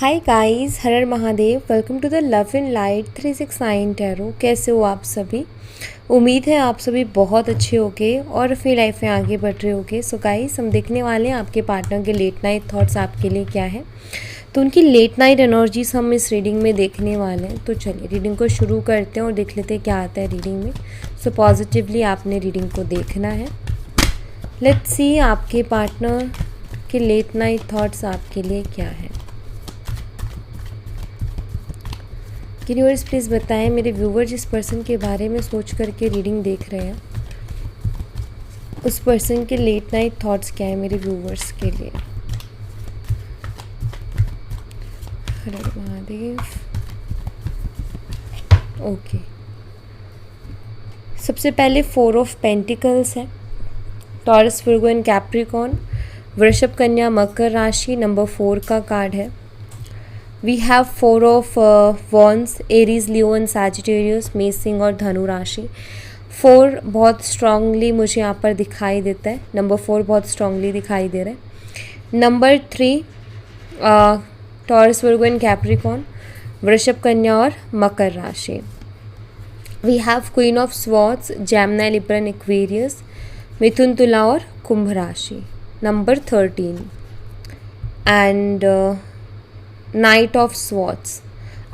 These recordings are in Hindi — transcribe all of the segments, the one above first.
हाय गाइस, हर हर Mahadev. Welcome to the love in light 369 tarot. कैसे हो आप सभी? उम्मीद है आप सभी बहुत अच्छे होगे और अपनी लाइफ में आगे बढ़ रहे होगे। सो गाइस, हम देखने वाले हैं आपके पार्टनर के लेट नाइट थॉट्स आपके लिए क्या है। तो उनकी लेट नाइट एनर्जीज हम इस रीडिंग में देखने वाले हैं। तो चलिए रीडिंग को शुरू करते हैं और देख लेते हैं क्या आता है रीडिंग में। सो पॉजिटिवली आपने रीडिंग को देखना है। लेट्स सी आपके पार्टनर के लेट नाइट थॉट्स आपके लिए क्या है। यूनिवर्स प्लीज़ बताएं मेरे व्यूवर जिस पर्सन के बारे में सोच करके रीडिंग देख रहे हैं, उस पर्सन के लेट नाइट थॉट्स क्या है मेरे व्यूवर्स के लिए। हर हर महादेव। ओके, सबसे पहले 4 ऑफ पेंटिकल्स है। टॉरस, वर्गो एंड कैप्रिकॉर्न, वृषभ, कन्या, मकर राशि। नंबर 4 का कार्ड है। We have 4 of wands, Aries, Leo and Sagittarius, मेष, सिंह और धनु राशि। 4 बहुत स्ट्रांगली मुझे यहाँ पर दिखाई देता है। नंबर 4 बहुत स्ट्रांगली दिखाई दे रहा है। Number 3 Taurus, Virgo and Capricorn, वृषभ, कन्या और मकर राशि। We have queen of swords, Gemini, Libra and Aquarius, मिथुन, तुला और कुंभ राशि। Number 13 and knight of swords,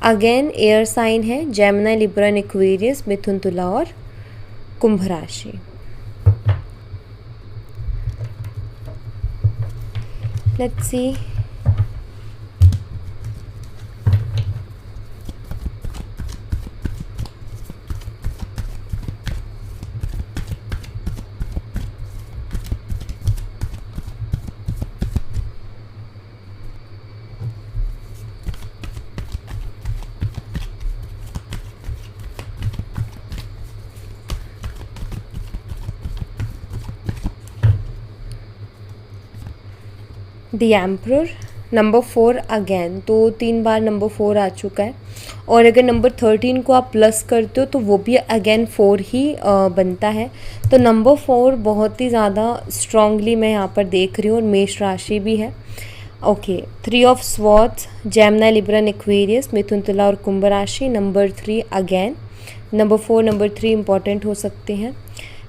again air sign है, जेमिनी, लिब्रा एंड एक्वेरियस, मिथुन, तुला और कुंभ राशि। Let's see the emperor, number 4 again. तो 3 बार नंबर 4 आ चुका है और अगर नंबर 13 को आप प्लस करते हो तो वो भी अगेन 4 ही बनता है। तो नंबर 4 बहुत ही ज़्यादा स्ट्रांगली मैं यहाँ पर देख रही हूँ और मेष राशि भी है। Okay, 3 of swords, Gemini, Libra and Aquarius, मिथुन, तुला और कुंभ राशि। Number 3 again. Number 4 number 3 important हो सकते हैं।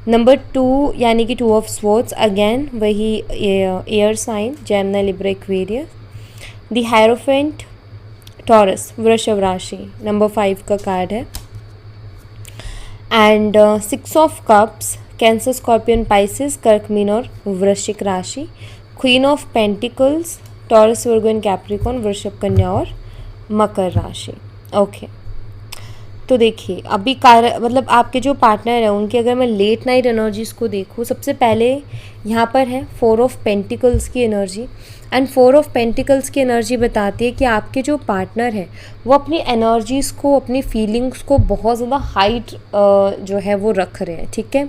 नंबर 2 यानी कि 2 ऑफ स्वॉर्ड्स, अगेन वही air sign, Gemini, Libra, Aquarius. The hierophant, Taurus, वृषभ राशि। नंबर 5 का कार्ड है। And 6 of cups, Cancer, scorpion, Pisces, कर्क, मीन और वृश्चिक राशि। Queen of pentacles, Taurus, Virgo and Capricorn, वृषभ, कन्या और मकर राशि। ओके, तो देखिए अभी मतलब आपके जो पार्टनर है उनकी अगर मैं लेट नाइट एनर्जीज़ को देखूँ, सबसे पहले यहाँ पर है 4 ऑफ पेंटिकल्स की एनर्जी। एंड 4 ऑफ पेंटिकल्स की एनर्जी बताती है कि आपके जो पार्टनर है वो अपनी एनर्जीज़ को, अपनी फीलिंग्स को बहुत ज़्यादा हाइट जो है वो रख रहे हैं। ठीक है,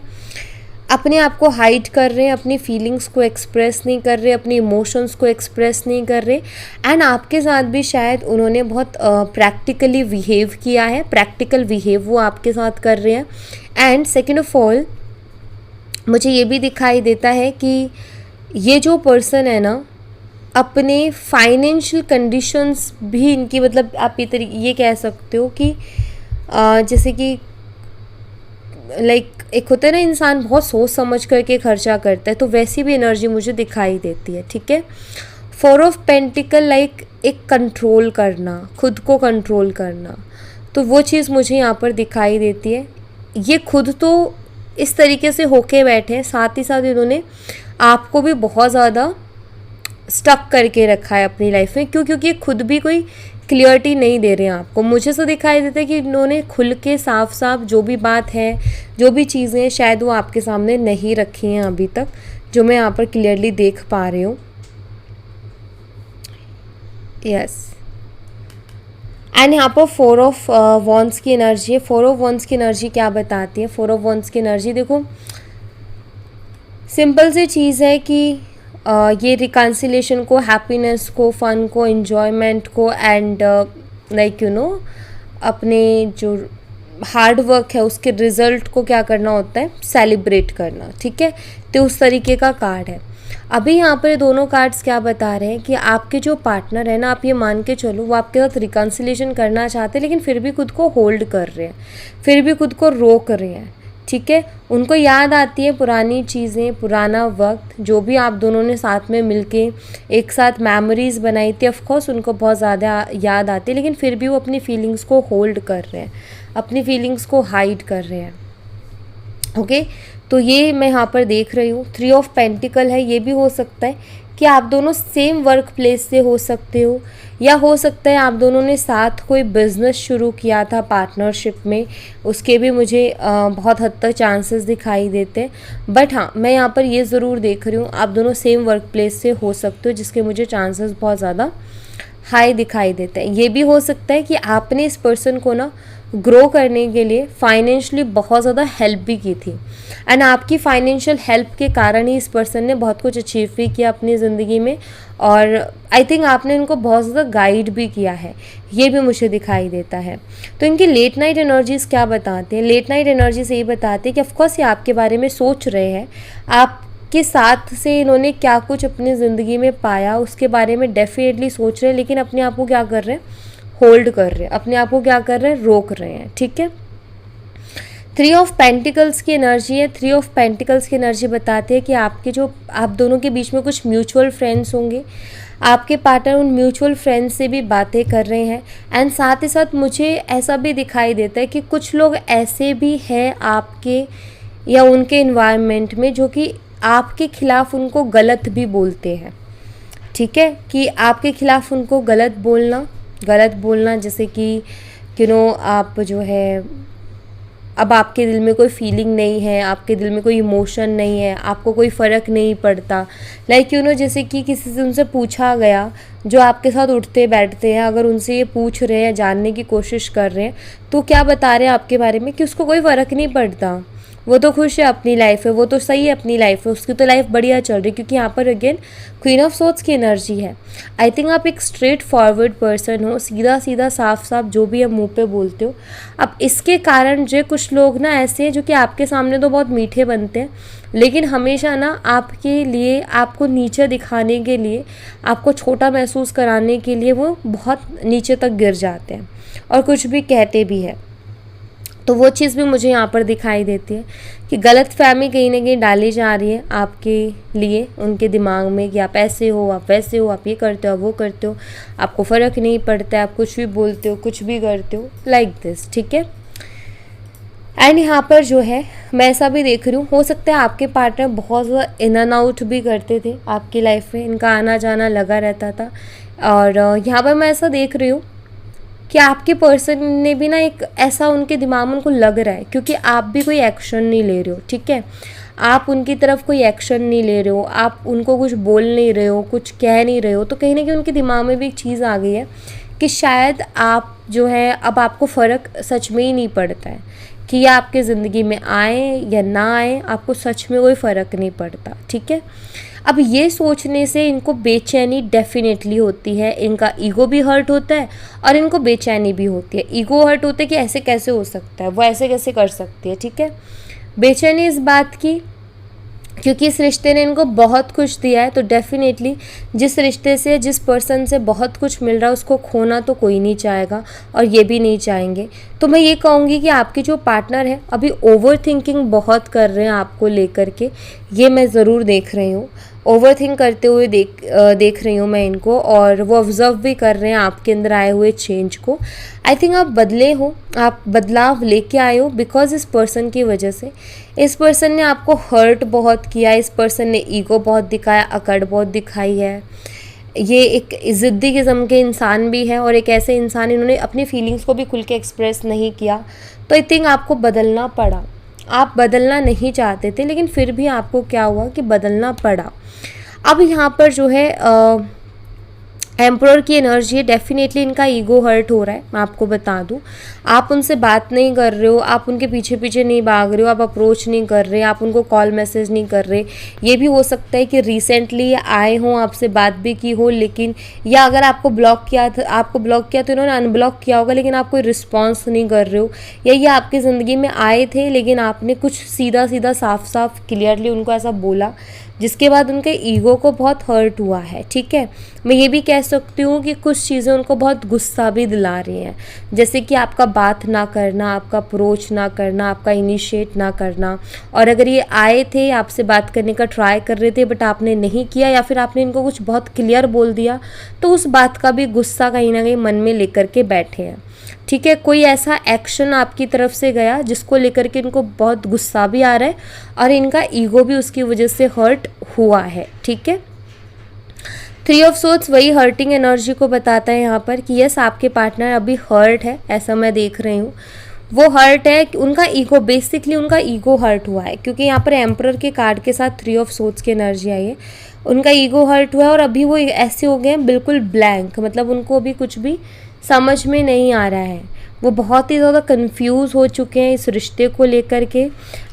अपने आप को हाइड कर रहे हैं, अपनी फीलिंग्स को एक्सप्रेस नहीं कर रहे, अपनी इमोशंस को एक्सप्रेस नहीं कर रहे। एंड आपके साथ भी शायद उन्होंने बहुत प्रैक्टिकली बिहेव किया है, प्रैक्टिकल बिहेव वो आपके साथ कर रहे हैं। एंड सेकेंड ऑफ ऑल मुझे ये भी दिखाई देता है कि ये जो पर्सन है ना, अपने फाइनेंशियल कंडीशंस भी इनकी, मतलब आप ये कह सकते हो कि जैसे कि लाइक एक होता है ना, इंसान बहुत सोच समझ करके खर्चा करता है, तो वैसी भी एनर्जी मुझे दिखाई देती है। ठीक है, 4 ऑफ पेंटिकल लाइक एक कंट्रोल करना, खुद को कंट्रोल करना, तो वो चीज़ मुझे यहाँ पर दिखाई देती है। ये खुद तो इस तरीके से होके बैठे हैं, साथ ही साथ इन्होंने आपको भी बहुत ज़्यादा स्टक करके रखा है अपनी लाइफ में। क्यों? क्योंकि खुद भी कोई क्लियरिटी नहीं दे रहे हैं आपको। मुझे तो दिखाई देता है कि इन्होंने खुल के साफ साफ जो भी बात है, जो भी चीज़ें हैं, शायद वो आपके सामने नहीं रखी हैं अभी तक, जो मैं यहाँ पर क्लियरली देख पा रही हूँ। यस, एंड यहाँ पर 4 ऑफ वॉन्ड्स की एनर्जी है। 4 ऑफ वॉन्ड्स की एनर्जी क्या बताती है? 4 ऑफ वॉन्ड्स की एनर्जी देखो, सिंपल सी चीज़ है कि ये रिकन्सिलेशन को, हैप्पीनेस को, फन को, एन्जॉयमेंट को एंड लाइक यू नो अपने जो हार्ड वर्क है उसके रिजल्ट को क्या करना होता है, सेलिब्रेट करना, ठीक है। तो उस तरीके का कार्ड है। अभी यहाँ पर दोनों कार्ड्स क्या बता रहे हैं कि आपके जो पार्टनर है ना, आप ये मान के चलो वो आपके साथ रिकन्सिलेशन करना चाहते हैं, लेकिन फिर भी खुद को होल्ड कर रहे हैं, फिर भी खुद को रोक रहे हैं, ठीक है। उनको याद आती है पुरानी चीज़ें, पुराना वक्त, जो भी आप दोनों ने साथ में मिलके एक साथ मेमोरीज़ बनाई थी, ऑफ कोर्स उनको बहुत ज़्यादा याद आती है, लेकिन फिर भी वो अपनी फीलिंग्स को होल्ड कर रहे हैं, अपनी फीलिंग्स को हाइड कर रहे हैं। ओके, तो ये मैं यहाँ पर देख रही हूँ 3 ऑफ पेंटिकल है। ये भी हो सकता है कि आप दोनों सेम वर्क प्लेस से हो सकते हो, या हो सकता है आप दोनों ने साथ कोई बिज़नेस शुरू किया था पार्टनरशिप में, उसके भी मुझे बहुत हद तक चांसेस दिखाई देते हैं। बट हाँ, मैं यहाँ पर ये ज़रूर देख रही हूँ आप दोनों सेम वर्क प्लेस से हो सकते हो, जिसके मुझे चांसेस बहुत ज़्यादा हाई दिखाई देते हैं। ये भी हो सकता है कि आपने इस पर्सन को ना ग्रो करने के लिए फाइनेंशियली बहुत ज़्यादा हेल्प भी की थी, एंड आपकी फाइनेंशियल हेल्प के कारण ही इस पर्सन ने बहुत कुछ अचीव भी किया अपनी ज़िंदगी में, और आई थिंक आपने उनको बहुत ज़्यादा गाइड भी किया है, ये भी मुझे दिखाई देता है। तो इनकी लेट नाइट एनर्जीज़ क्या बताते हैं? लेट नाइट एनर्जीज़ यही बताते हैं कि ऑफकोर्स ये आपके बारे में सोच रहे हैं, आपके साथ से इन्होंने क्या कुछ अपनी ज़िंदगी में पाया उसके बारे में डेफिनेटली सोच रहे हैं, लेकिन अपने आप को क्या कर रहे हैं, होल्ड कर रहे हैं, अपने आप को क्या कर रहे हैं, रोक रहे हैं, ठीक है। 3 ऑफ पेंटिकल्स की एनर्जी है। 3 ऑफ पेंटिकल्स की एनर्जी बताती है कि आपके जो आप दोनों के बीच में कुछ म्यूचुअल फ्रेंड्स होंगे, आपके पार्टनर उन म्यूचुअल फ्रेंड्स से भी बातें कर रहे हैं, एंड साथ ही साथ मुझे ऐसा भी दिखाई देता है कि कुछ लोग ऐसे भी हैं आपके या उनके इन्वायरमेंट में जो कि आपके खिलाफ उनको गलत भी बोलते हैं, ठीक है। कि आपके खिलाफ उनको गलत बोलना जैसे कि आप जो है, अब आपके दिल में कोई फीलिंग नहीं है, आपके दिल में कोई इमोशन नहीं है, आपको कोई फ़र्क नहीं पड़ता, लाइक जैसे कि किसी से उनसे पूछा गया, जो आपके साथ उठते बैठते हैं, अगर उनसे ये पूछ रहे हैं, जानने की कोशिश कर रहे हैं, तो क्या बता रहे हैं आपके बारे में कि उसको कोई फ़र्क नहीं पड़ता, वो तो खुश है अपनी लाइफ है, वो तो सही है अपनी लाइफ है, उसकी तो लाइफ बढ़िया चल रही, क्योंकि यहाँ पर अगेन क्वीन ऑफ सोर्ड्स की एनर्जी है। आई थिंक आप एक स्ट्रेट फॉरवर्ड पर्सन हो, सीधा सीधा साफ साफ जो भी आप मुंह पे बोलते हो। अब इसके कारण जो कुछ लोग ना ऐसे हैं जो कि आपके सामने तो बहुत मीठे बनते हैं, लेकिन हमेशा ना आपके लिए, आपको नीचे दिखाने के लिए, आपको छोटा महसूस कराने के लिए वो बहुत नीचे तक गिर जाते हैं और कुछ भी कहते भी हैं। तो वो चीज़ भी मुझे यहाँ पर दिखाई देती है कि गलत फहमी कहीं ना कहीं डाली जा रही है आपके लिए, उनके दिमाग में, कि आप ऐसे हो, आप वैसे हो, आप ये करते हो, आप वो करते हो, आपको फ़र्क नहीं पड़ता है, आप कुछ भी बोलते हो, कुछ भी करते हो, लाइक दिस, ठीक है। एंड यहाँ पर जो है मैं ऐसा भी देख रही हूँ, हो सकता है आपके पार्टनर बहुत ज़्यादा इन एंड आउट भी करते थे आपकी लाइफ में, इनका आना जाना लगा रहता था, और यहाँ पर मैं ऐसा देख रही हूँ कि आपके पर्सन ने भी ना एक ऐसा उनके दिमाग में उनको लग रहा है, क्योंकि आप भी कोई एक्शन नहीं ले रहे हो, ठीक है। आप उनकी तरफ कोई एक्शन नहीं ले रहे हो, आप उनको कुछ बोल नहीं रहे हो, कुछ कह नहीं रहे हो, तो कहीं ना कहीं उनके दिमाग में भी एक चीज़ आ गई है कि शायद आप जो है, अब आपको फ़र्क सच में ही नहीं पड़ता है कि ये आपके ज़िंदगी में आए या ना आए, आपको सच में कोई फ़र्क नहीं पड़ता, ठीक है। अब ये सोचने से इनको बेचैनी डेफिनेटली होती है, इनका ईगो भी हर्ट होता है और इनको बेचैनी भी होती है। ईगो हर्ट होता है कि ऐसे कैसे हो सकता है, वो ऐसे कैसे कर सकती है, ठीक है। बेचैनी इस बात की क्योंकि इस रिश्ते ने इनको बहुत कुछ दिया है, तो डेफिनेटली जिस रिश्ते से, जिस पर्सन से बहुत कुछ मिल रहा है, उसको खोना तो कोई नहीं चाहेगा और ये भी नहीं चाहेंगे। तो मैं ये कहूँगी कि आपके जो पार्टनर है अभी ओवर थिंकिंग बहुत कर रहे हैं आपको लेकर के, ये मैं ज़रूर देख रही हूँ, ओवर थिंक करते हुए देख रही हूँ मैं इनको, और वो ऑब्ज़र्व भी कर रहे हैं आपके अंदर आए हुए चेंज को। आई थिंक आप बदले हो, आप बदलाव लेके आए हो बिकॉज इस पर्सन की वजह से। इस पर्सन ने आपको हर्ट बहुत किया, इस पर्सन ने ईगो बहुत दिखाया, अकड़ बहुत दिखाई है। ये एक ज़िद्दी किस्म के इंसान भी है और एक ऐसे इंसान, इन्होंने अपनी फीलिंग्स को भी खुल के एक्सप्रेस नहीं किया, तो आई थिंक आपको बदलना पड़ा। आप बदलना नहीं चाहते थे, लेकिन फिर भी आपको क्या हुआ कि बदलना पड़ा। अब यहाँ पर जो है एम्परर की एनर्जी है, डेफिनेटली इनका ईगो हर्ट हो रहा है, मैं आपको बता दूं। आप उनसे बात नहीं कर रहे हो, आप उनके पीछे पीछे नहीं भाग रहे हो, आप अप्रोच नहीं कर रहे, आप उनको कॉल मैसेज नहीं कर रहे। ये भी हो सकता है कि रिसेंटली आए हों, आपसे बात भी की हो, लेकिन या अगर आपको ब्लॉक किया था, आपको ब्लॉक किया तो इन्होंने अनब्लॉक किया होगा, लेकिन आप कोई रिस्पॉन्स नहीं कर रहे हो। या ये आपकी ज़िंदगी में आए थे, लेकिन आपने कुछ सीधा सीधा साफ साफ क्लियरली उनको ऐसा बोला, जिसके बाद उनके ईगो को बहुत हर्ट हुआ है। ठीक है, मैं ये भी कह सकती हूँ कि कुछ चीज़ें उनको बहुत गुस्सा भी दिला रही हैं, जैसे कि आपका बात ना करना, आपका अप्रोच ना करना, आपका इनिशिएट ना करना। और अगर ये आए थे, आपसे बात करने का ट्राई कर रहे थे, बट आपने नहीं किया, या फिर आपने इनको कुछ बहुत क्लियर बोल दिया, तो उस बात का भी गुस्सा कहीं ना कहीं मन में लेकर के बैठे हैं। ठीक है, कोई ऐसा एक्शन आपकी तरफ से गया जिसको लेकर के इनको बहुत गुस्सा भी आ रहा है, और इनका ईगो भी उसकी वजह से हर्ट हुआ है। ठीक है, 3 ऑफ सोर्ड्स वही हर्टिंग एनर्जी को बताता है यहाँ पर कि यस, आपके पार्टनर अभी हर्ट है, ऐसा मैं देख रही हूँ। वो हर्ट है, उनका ईगो, बेसिकली उनका ईगो हर्ट हुआ है, क्योंकि यहाँ पर एम्परर के कार्ड के साथ 3 ऑफ सोर्ड्स की एनर्जी आई है। उनका ईगो हर्ट हुआ है, और अभी वो ऐसे हो गए हैं बिल्कुल ब्लैंक, मतलब उनको अभी कुछ भी समझ में नहीं आ रहा है। वो बहुत ही ज़्यादा कंफ्यूज हो चुके हैं इस रिश्ते को लेकर के,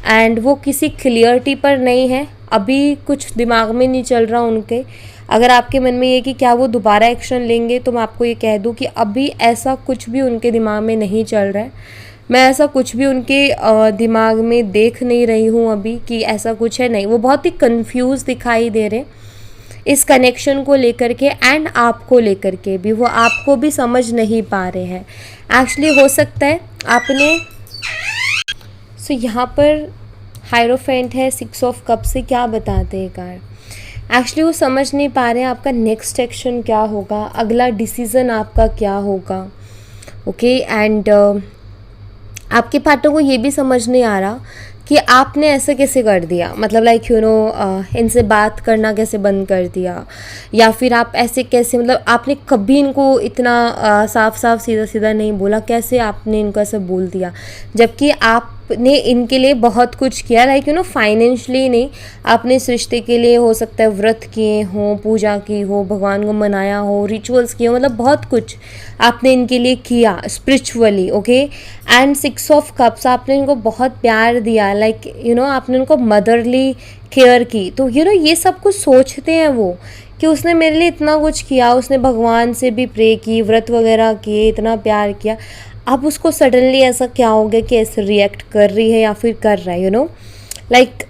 एंड वो किसी क्लियरिटी पर नहीं है। अभी कुछ दिमाग में नहीं चल रहा उनके। अगर आपके मन में ये कि क्या वो दोबारा एक्शन लेंगे, तो मैं आपको ये कह दूं कि अभी ऐसा कुछ भी उनके दिमाग में नहीं चल रहा है। मैं ऐसा कुछ भी उनके दिमाग में देख नहीं रही हूँ अभी कि ऐसा कुछ है, नहीं। वो बहुत ही कंफ्यूज दिखाई दे रहे इस कनेक्शन को लेकर के, एंड आपको लेकर के भी वो आपको भी समझ नहीं पा रहे हैं। एक्चुअली हो सकता है आपने यहाँ पर हायरोफेंट है, 6 ऑफ कप से क्या बताते हैं कार्ड। एक्चुअली वो समझ नहीं पा रहे हैं आपका नेक्स्ट एक्शन क्या होगा, अगला डिसीज़न आपका क्या होगा। ओके, एंड आपके पार्टनर को ये भी समझ नहीं आ रहा कि आपने ऐसे कैसे कर दिया, मतलब लाइक इनसे बात करना कैसे बंद कर दिया, या फिर आप ऐसे कैसे, मतलब आपने कभी इनको इतना साफ साफ सीधा सीधा नहीं बोला, कैसे आपने इनको ऐसे बोल दिया, जबकि आपने इनके लिए बहुत कुछ किया, लाइक फाइनेंशियली नहीं, आपने इस रिश्ते के लिए हो सकता है व्रत किए हों, पूजा की हो, भगवान को मनाया हो, रिचुअल्स किए हो, मतलब बहुत कुछ आपने इनके लिए किया spiritually. Okay, and 6 of cups, आपने इनको बहुत प्यार दिया, लाइक आपने उनको मदरली केयर की। तो ये सब कुछ सोचते हैं वो कि उसने मेरे लिए इतना कुछ किया, उसने भगवान से भी प्रे की, व्रत वगैरह किए, इतना प्यार किया। अब उसको सडनली ऐसा क्या हो गया कि ऐसे रिएक्ट कर रही है या फिर कर रहा है, लाइक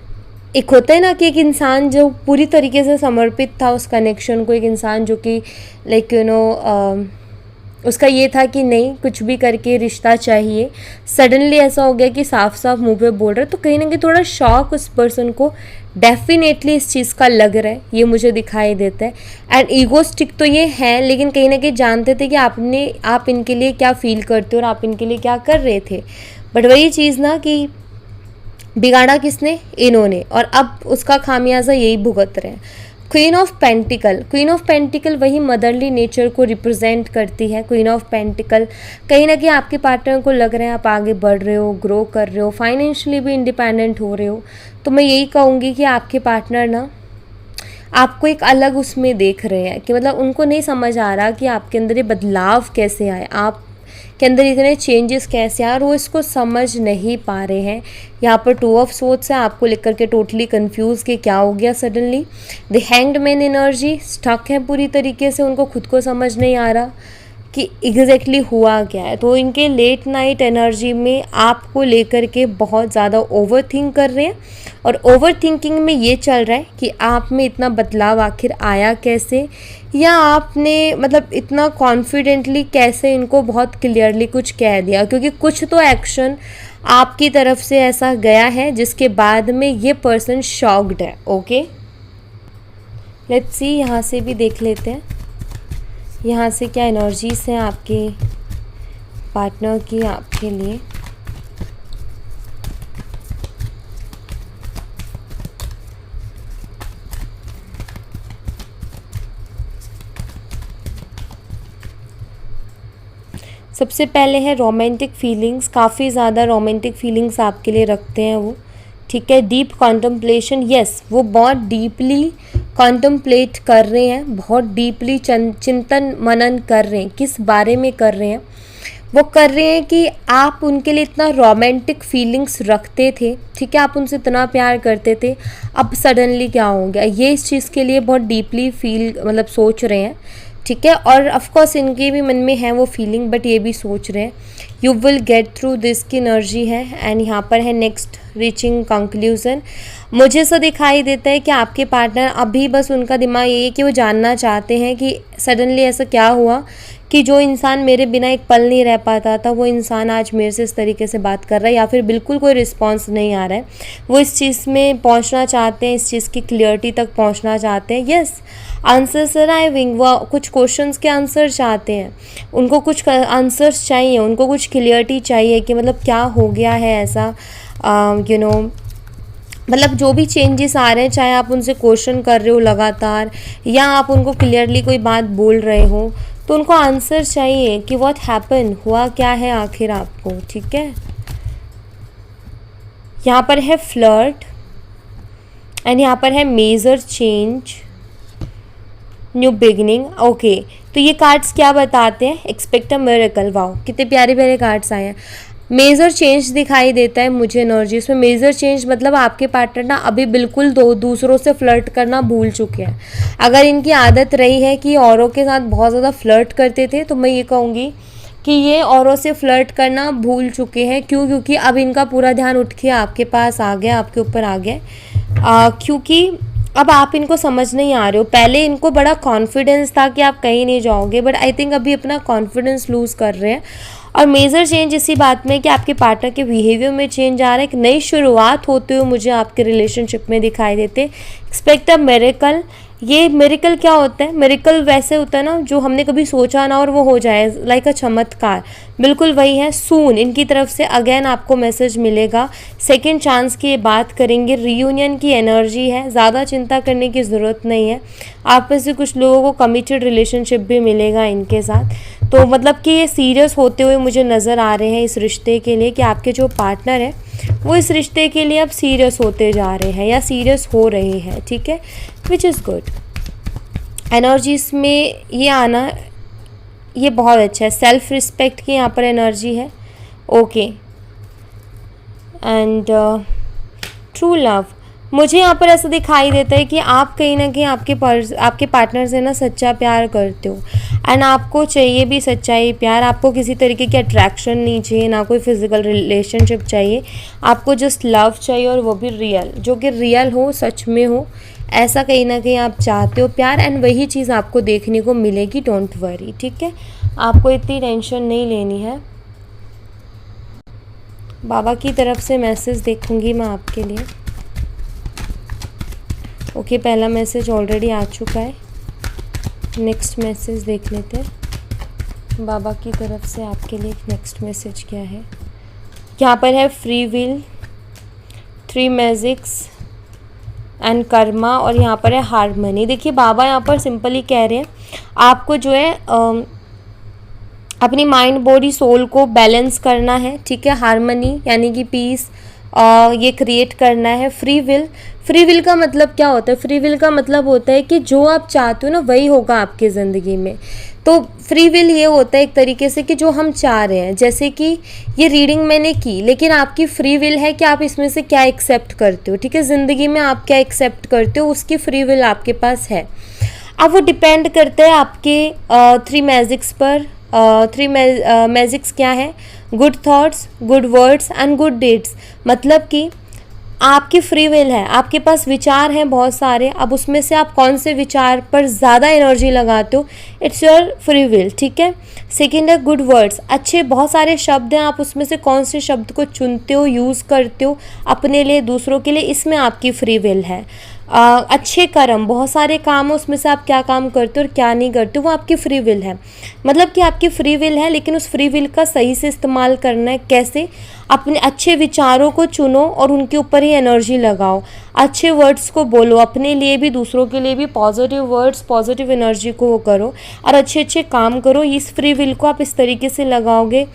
एक होता है ना कि एक इंसान जो पूरी तरीके से समर्पित था उस कनेक्शन को, एक इंसान जो कि लाइक उसका ये था कि नहीं, कुछ भी करके रिश्ता चाहिए, सडनली ऐसा हो गया कि साफ साफ मुंह पे बोल रहे, तो कहीं ना कहीं थोड़ा शॉक उस पर्सन को डेफिनेटली इस चीज़ का लग रहा है, ये मुझे दिखाई देता है। एंड ईगोस्टिक तो ये है, लेकिन कहीं ना कहीं जानते थे कि आप इनके लिए क्या फील करते हो और आप इनके लिए क्या कर रहे थे। बट वही चीज़ ना कि बिगाड़ा किसने, इन्होंने, और अब उसका खामियाजा यही भुगत रहे हैं। क्वीन ऑफ पेंटिकल वही मदरली नेचर को रिप्रेजेंट करती है। क्वीन ऑफ पेंटिकल कहीं ना कहीं आपके पार्टनर को लग रहा है आप आगे बढ़ रहे हो, ग्रो कर रहे हो, फाइनेंशियली भी इंडिपेंडेंट हो रहे हो। तो मैं यही कहूँगी कि आपके पार्टनर ना आपको एक अलग उसमें देख रहे हैं, कि मतलब उनको नहीं समझ आ रहा कि आपके अंदर ये बदलाव कैसे आए, आप के अंदर इतने चेंजेस कैसे आए, और वो इसको समझ नहीं पा रहे हैं। यहाँ पर 2 ऑफ सोर्ड्स है, आपको लेकर के टोटली कंफ्यूज कि क्या हो गया suddenly. The hanged man energy, stuck है पूरी तरीके से, उनको खुद को समझ नहीं आ रहा कि एग्जैक्टली हुआ क्या है। तो इनके लेट नाइट एनर्जी में आपको लेकर के बहुत ज़्यादा ओवर थिंक कर रहे हैं, और ओवर थिंकिंग में ये चल रहा है कि आप में इतना बदलाव आखिर आया कैसे, या आपने मतलब इतना कॉन्फिडेंटली कैसे इनको बहुत क्लियरली कुछ कह दिया, क्योंकि कुछ तो एक्शन आपकी तरफ से ऐसा गया है जिसके बाद में ये पर्सन शॉक्ड है। ओके, लेट्स सी, यहाँ से भी देख लेते हैं यहाँ से क्या एनर्जीज हैं आपके पार्टनर की आपके लिए। सबसे पहले है रोमांटिक फीलिंग्स, काफ़ी ज़्यादा रोमांटिक फीलिंग्स आपके लिए रखते हैं वो। ठीक है, डीप कॉन्टम्पलेशन, यस वो बहुत डीपली कॉन्टम्पलेट कर रहे हैं, बहुत डीपली चिंतन मनन कर रहे हैं। किस बारे में कर रहे हैं? वो कर रहे हैं कि आप उनके लिए इतना रोमांटिक फीलिंग्स रखते थे, ठीक है, आप उनसे इतना प्यार करते थे, अब सडनली क्या हो गया, ये इस चीज़ के लिए बहुत डीपली मतलब सोच रहे हैं, ठीक है। और ऑफ कोर्स इनके भी मन में है वो फीलिंग, बट ये भी सोच रहे हैं। You will get through this की एनर्जी है। एंड यहाँ पर है नेक्स्ट रीचिंग कंक्लूजन। मुझे ऐसा दिखाई देता है कि आपके पार्टनर अभी बस उनका दिमाग यही है कि वो जानना चाहते हैं कि सडनली ऐसा क्या हुआ कि जो इंसान मेरे बिना एक पल नहीं रह पाता था, वो इंसान आज मेरे से इस तरीके से बात कर रहा है, या फिर बिल्कुल कोई रिस्पॉन्स नहीं आ रहा है। वो इस चीज़ में पहुंचना चाहते हैं, इस चीज़ की क्लियरिटी तक पहुंचना चाहते हैं। यस, आंसर्स अराइविंग, वो कुछ क्वेश्चंस के आंसर चाहते हैं, उनको कुछ आंसर्स चाहिए, उनको कुछ क्लियरिटी चाहिए कि मतलब क्या हो गया है ऐसा, मतलब जो भी चेंजेस आ रहे हैं, चाहे आप उनसे क्वेश्चन कर रहे हो लगातार या आप उनको क्लियरली कोई बात बोल रहे हो, तो उनको आंसर चाहिए कि व्हाट हैपन, हुआ क्या है आखिर आपको, ठीक है। यहाँ पर है फ्लर्ट एंड यहाँ पर है major change, new beginning. Okay, तो ये कार्ड्स क्या बताते हैं? Expect a miracle. वाओ, कितने प्यारे प्यारे कार्ड्स आए हैं। मेजर चेंज दिखाई देता है मुझे एनर्जी में। मेजर चेंज मतलब आपके पार्टनर ना अभी बिल्कुल दूसरों से फ्लर्ट करना भूल चुके हैं। अगर इनकी आदत रही है कि औरों के साथ बहुत ज़्यादा फ्लर्ट करते थे, तो मैं ये कहूँगी कि ये औरों से फ्लर्ट करना भूल चुके हैं। क्यों? क्योंकि अब इनका पूरा ध्यान उठ के आपके पास आ गया, आपके ऊपर आ गया, क्योंकि अब आप इनको समझ नहीं आ रहे हो। पहले इनको बड़ा कॉन्फिडेंस था कि आप कहीं नहीं जाओगे, बट आई थिंक अभी अपना कॉन्फिडेंस लूज़ कर रहे हैं। और मेजर चेंज इसी बात में कि आपके पार्टनर के बिहेवियर में चेंज आ रहा है, एक नई शुरुआत होते हुए मुझे आपके रिलेशनशिप में दिखाई देते। Expect a miracle. ये मिरेकल क्या होता है? मिरेकल वैसे होता है ना जो हमने कभी सोचा ना और वो हो जाए, लाइक अ चमत्कार, बिल्कुल वही है। सून इनकी तरफ से अगेन आपको मैसेज मिलेगा, सेकंड चांस की ये बात करेंगे, रीयूनियन की एनर्जी है, ज़्यादा चिंता करने की ज़रूरत नहीं है। आप में से कुछ लोगों को कमिटेड रिलेशनशिप भी मिलेगा इनके साथ, तो मतलब कि ये सीरियस होते हुए मुझे नज़र आ रहे हैं इस रिश्ते के लिए, कि आपके जो पार्टनर है वो इस रिश्ते के लिए अब सीरियस होते जा रहे हैं या सीरियस हो रहे हैं, ठीक है, विच इज़ गुड। एनर्जीज में ये आना ये बहुत अच्छा है। सेल्फ रिस्पेक्ट की यहाँ पर एनर्जी है। ओके, एंड ट्रू लव, मुझे यहाँ पर ऐसा दिखाई देता है कि आप कहीं ना कहीं आपके पार्टनर से ना सच्चा प्यार करते हो, एंड आपको चाहिए भी सच्चाई प्यार। आपको किसी तरीके की अट्रैक्शन नहीं चाहिए, ना कोई फिजिकल रिलेशनशिप चाहिए, आपको जस्ट लव चाहिए, और वो भी रियल, जो कि रियल हो, सच में हो, ऐसा कहीं ना कहीं आप चाहते हो प्यार, एंड वही चीज़ आपको देखने को मिलेगी। डोंट वरी, ठीक है, आपको इतनी टेंशन नहीं लेनी है। बाबा की तरफ से मैसेज देखूंगी मैं आपके लिए। ओके, पहला मैसेज ऑलरेडी आ चुका है, नेक्स्ट मैसेज देख लेते हैं। बाबा की तरफ से आपके लिए नेक्स्ट मैसेज क्या है? यहाँ पर है free will, 3 magics and karma, और यहाँ पर है हार्मनी। देखिए बाबा यहाँ पर सिंपली कह रहे हैं आपको जो है अपनी माइंड बॉडी सोल को बैलेंस करना है, ठीक है, हार्मनी यानी कि पीस ये क्रिएट करना है। फ्री विल का मतलब क्या होता है? फ्री विल का मतलब होता है कि जो आप चाहते हो ना वही होगा आपकी ज़िंदगी में। तो फ्री विल ये होता है एक तरीके से कि जो हम चाह रहे हैं, जैसे कि ये रीडिंग मैंने की, लेकिन आपकी फ्री विल है कि आप इसमें से क्या एक्सेप्ट करते हो, ठीक है, ज़िंदगी में आप क्या एक्सेप्ट करते हो, उसकी फ्री विल आपके पास है। अब वो डिपेंड करता है आपके 3 मैजिक्स पर। 3 मैजिक्स क्या है? Good thoughts, good words and good deeds. मतलब कि आपकी फ्री विल है, आपके पास विचार हैं बहुत सारे, अब उसमें से आप कौन से विचार पर ज़्यादा एनर्जी लगाते हो, इट्स योर फ्री विल, ठीक है। सेकेंड है गुड वर्ड्स, अच्छे बहुत सारे शब्द हैं, आप उसमें से कौन से शब्द को चुनते हो, यूज़ करते हो अपने लिए, दूसरों के लिए, इसमें आपकी फ्री विल है। अच्छे कर्म, बहुत सारे काम है, उसमें से आप क्या काम करते हो और क्या नहीं करते हो, वो आपकी फ्री विल है। मतलब कि आपकी फ्री विल है, लेकिन उस फ्री विल का सही से इस्तेमाल करना है। कैसे? अपने अच्छे विचारों को चुनो और उनके ऊपर ही एनर्जी लगाओ, अच्छे वर्ड्स को बोलो, अपने लिए भी दूसरों के लिए भी पॉजिटिव वर्ड्स, पॉजिटिव एनर्जी को वो करो, और अच्छे अच्छे काम करो। इस फ्री विल को आप इस तरीके से लगाओगे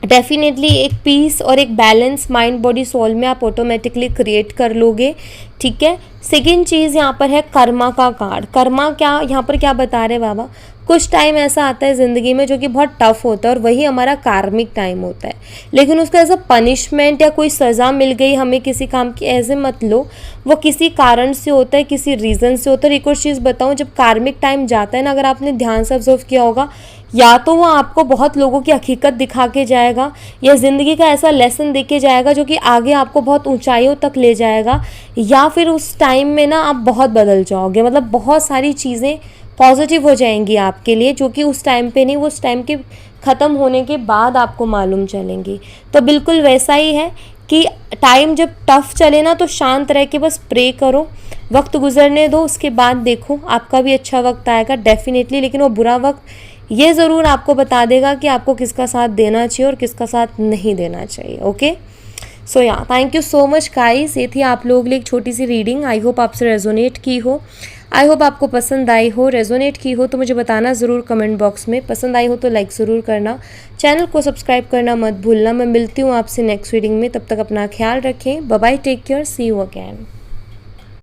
डेफिनेटली एक पीस और एक बैलेंस माइंड बॉडी सोल में आप ऑटोमेटिकली क्रिएट कर लोगे, ठीक है। सेकेंड चीज़ यहाँ पर है कर्मा का कार्ड। कर्मा क्या यहाँ पर क्या बता रहे बाबा, कुछ टाइम ऐसा आता है ज़िंदगी में जो कि बहुत टफ होता है और वही हमारा कार्मिक टाइम होता है, लेकिन उसको एज अ पनिशमेंट या कोई सज़ा मिल गई हमें किसी काम की, ऐसे मत लो। वो किसी कारण से होता है, किसी रीज़न से होता है। एक और चीज़ बताऊँ, जब कार्मिक टाइम जाता है ना, अगर आपने ध्यान से ऑब्जर्व किया होगा, या तो वो आपको बहुत लोगों की हकीकत दिखा के जाएगा या ज़िंदगी का ऐसा लेसन दे के जाएगा जो कि आगे आपको बहुत ऊंचाइयों तक ले जाएगा, या फिर उस टाइम में ना आप बहुत बदल जाओगे। मतलब बहुत सारी चीज़ें पॉजिटिव हो जाएंगी आपके लिए, जो कि उस टाइम पे नहीं, वो उस टाइम के ख़त्म होने के बाद आपको मालूम चलेंगी। तो बिल्कुल वैसा ही है कि टाइम जब टफ चले ना, तो शांत रह के बस प्रे करो, वक्त गुजरने दो, उसके बाद देखो आपका भी अच्छा वक्त आएगा डेफिनेटली। लेकिन वो बुरा वक्त ये ज़रूर आपको बता देगा कि आपको किसका साथ देना चाहिए और किसका साथ नहीं देना चाहिए। ओके, सो या thank you so much guys. ये थी आप लोगों के लिए एक छोटी सी रीडिंग। आई होप आपसे रेजोनेट की हो, आई होप आपको पसंद आई हो। रेजोनेट की हो तो मुझे बताना ज़रूर कमेंट बॉक्स में। पसंद आई हो तो लाइक ज़रूर करना, चैनल को सब्सक्राइब करना मत भूलना। मैं मिलती हूँ आपसे नेक्स्ट रीडिंग में, तब तक अपना ख्याल रखें। Bye bye, take care, see you again.